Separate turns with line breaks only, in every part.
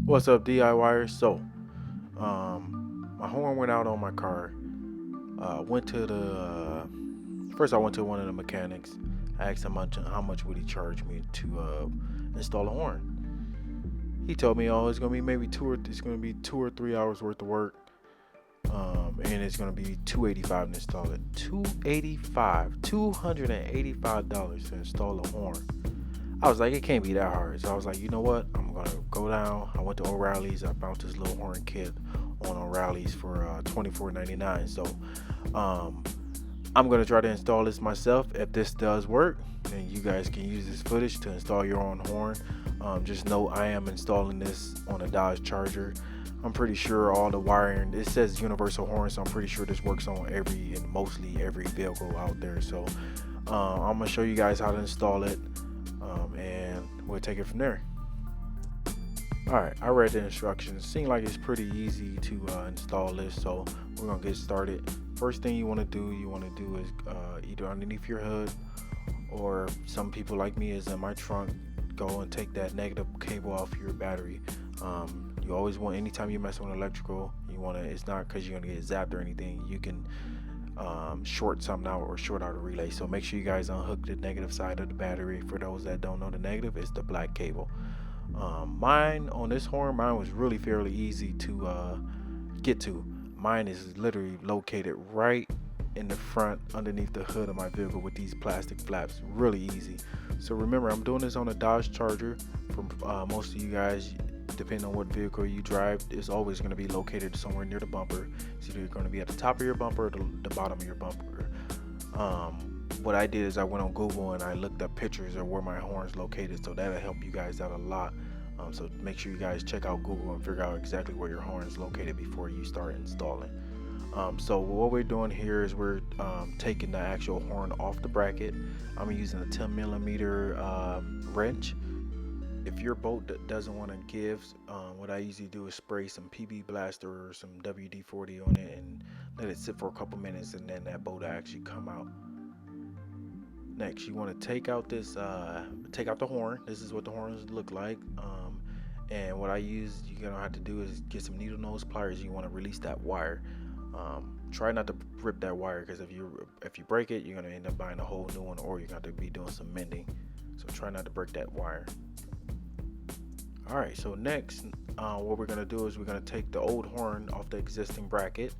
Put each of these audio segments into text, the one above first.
What's up, DIYers? My horn went out on my car. Went to the first. I went to one of the mechanics. I asked him how much would he charge me to install a horn. He told me, oh, it's gonna be it's gonna be 2 or 3 hours worth of work. And it's gonna be $285 to install it. $285 to install a horn. I was like, it can't be that hard. So I was like, you know what? I'm gonna go down. I went to O'Reilly's. I found this little horn kit on O'Reilly's for $24.99. So um, I'm gonna try to install this myself. If this does work, then you guys can use this footage to install your own horn. Just know I am installing this on a Dodge Charger. I'm pretty sure all the wiring, it says universal horn, so I'm pretty sure this works on every and mostly every vehicle out there. So I'm gonna show you guys how to install it, and we'll take it from there. Alright, I read the instructions. Seems like it's pretty easy to install this, so we're gonna get started. First thing you want to do is either underneath your hood, or some people like me is in my trunk, go and take that negative cable off your battery. You always want, anytime you mess with electrical, you want to, it's not because you're gonna get zapped or anything, you can short something out or short out a relay. So make sure you guys unhook the negative side of the battery. For those that don't know, the negative is the black cable. Mine on this horn, mine was really fairly easy to get to. Mine is literally located right in the front underneath the hood of my vehicle with these plastic flaps. Really easy. So remember, I'm doing this on a Dodge Charger. For most of you guys, depending on what vehicle you drive, it's always going to be located somewhere near the bumper. It's either going to be at the top of your bumper or the bottom of your bumper. What I did is I went on Google and I looked up pictures of where my horn's located, so that'll help you guys out a lot. So make sure you guys check out Google and figure out exactly where your horn is located before you start installing. So what we're doing here is we're taking the actual horn off the bracket. I'm using a 10 millimeter wrench. If your bolt doesn't want to give, what I usually do is spray some PB Blaster or some WD-40 on it and let it sit for a couple minutes, and then that bolt will actually come out. Next, you want to take out the horn. This is what the horns look like. And what you're gonna have to do is get some needle nose pliers. You want to release that wire. Try not to rip that wire, because if you break it, you're gonna end up buying a whole new one, or you're gonna have to be doing some mending. So try not to break that wire. Alright, so next, what we're gonna do is we're gonna take the old horn off the existing bracket.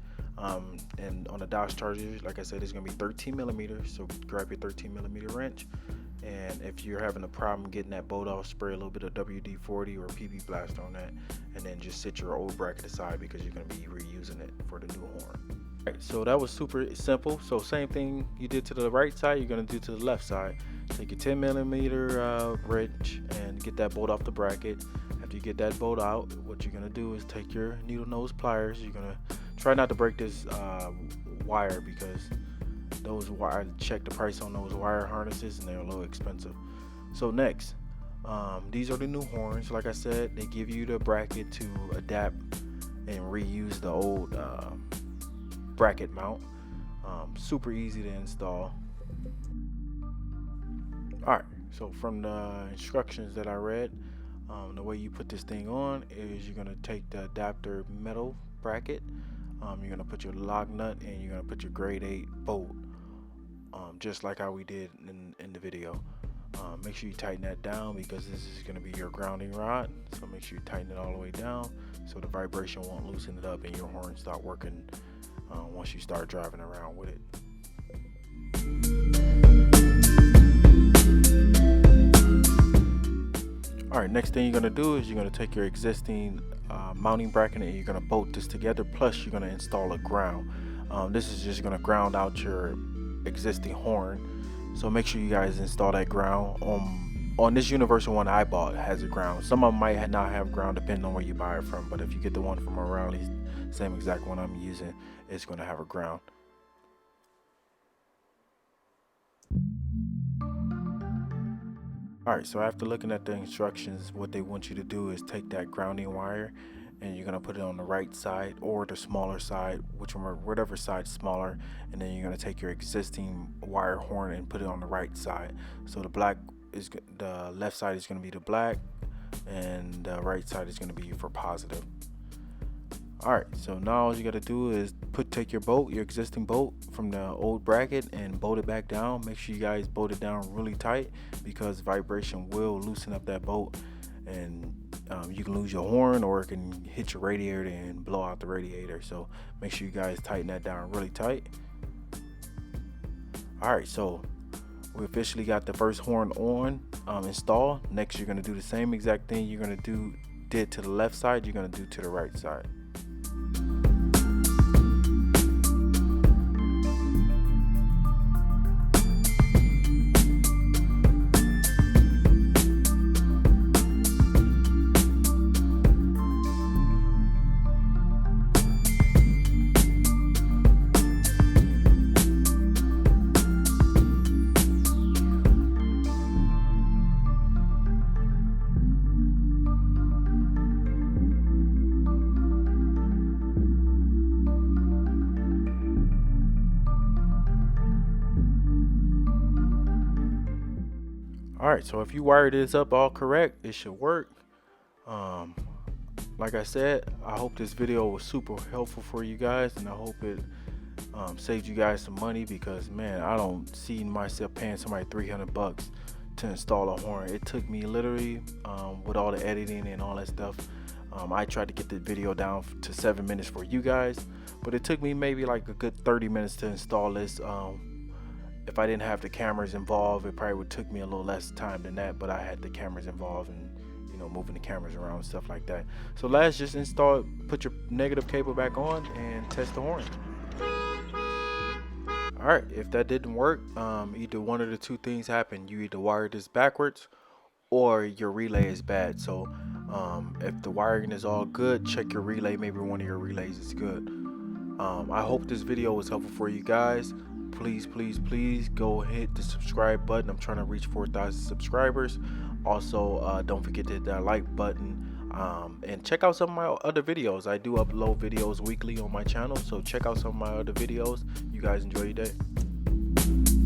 And on the Dodge Charger, like I said, it's gonna be 13 millimeters. So grab your 13 millimeter wrench, and if you're having a problem getting that bolt off, spray a little bit of WD-40 or PB Blast on that, and then just sit your old bracket aside, because you're gonna be reusing it for the new horn. Alright, so that was super simple. So same thing you did to the right side, you're gonna do to the left side. Take your 10 millimeter wrench and get that bolt off the bracket. After you get that bolt out, what you're gonna do is take your needle nose pliers. You're gonna try not to break this wire, because I checked the price on those wire harnesses and they're a little expensive. So next, these are the new horns. Like I said, they give you the bracket to adapt and reuse the old bracket mount. Super easy to install. Alright, so from the instructions that I read, the way you put this thing on is you're going to take the adapter metal bracket, you're going to put your lock nut, and you're going to put your grade 8 bolt, just like how we did in the video. Make sure you tighten that down, because this is going to be your grounding rod. So make sure you tighten it all the way down so the vibration won't loosen it up and your horn start working once you start driving around with it. Alright, next thing you're going to do is you're going to take your existing mounting bracket and you're going to bolt this together, plus you're going to install a ground. This is just going to ground out your existing horn, so make sure you guys install that ground. On this universal one I bought has a ground. Some of them might not have ground depending on where you buy it from, but if you get the one from O'Reilly's, same exact one I'm using, it's going to have a ground. Alright, so after looking at the instructions, what they want you to do is take that grounding wire and you're going to put it on the right side or the smaller side, whatever side's smaller, and then you're going to take your existing wire horn and put it on the right side. So the left side is going to be the black, and the right side is going to be for positive. Alright, so now all you got to do is take your existing bolt from the old bracket and bolt it back down. Make sure you guys bolt it down really tight, because vibration will loosen up that bolt, and you can lose your horn, or it can hit your radiator and blow out the radiator. So make sure you guys tighten that down really tight. Alright, so we officially got the first horn on installed. Next, you're going to do the same exact thing you're going to did to the left side, you're going to do to the right side. Alright, so if you wired this up all correct, it should work. Like I said, I hope this video was super helpful for you guys, and I hope it saved you guys some money, because man, I don't see myself paying somebody $300 to install a horn. It took me literally, with all the editing and all that stuff, I tried to get the video down to 7 minutes for you guys, but it took me maybe like a good 30 minutes to install this. If I didn't have the cameras involved, it probably would took me a little less time than that, but I had the cameras involved, and moving the cameras around and stuff like that. So let's just install it, put your negative cable back on, and test the horn. Alright, if that didn't work, either one of the two things happened. You either wired this backwards, or your relay is bad. So if the wiring is all good, check your relay. Maybe one of your relays is good. I hope this video was helpful for you guys. Please go hit the subscribe button. I'm trying to reach 4,000 subscribers. Also, don't forget to hit that like button, and check out some of my other videos. I do upload videos weekly on my channel, so check out some of my other videos. You guys enjoy your day.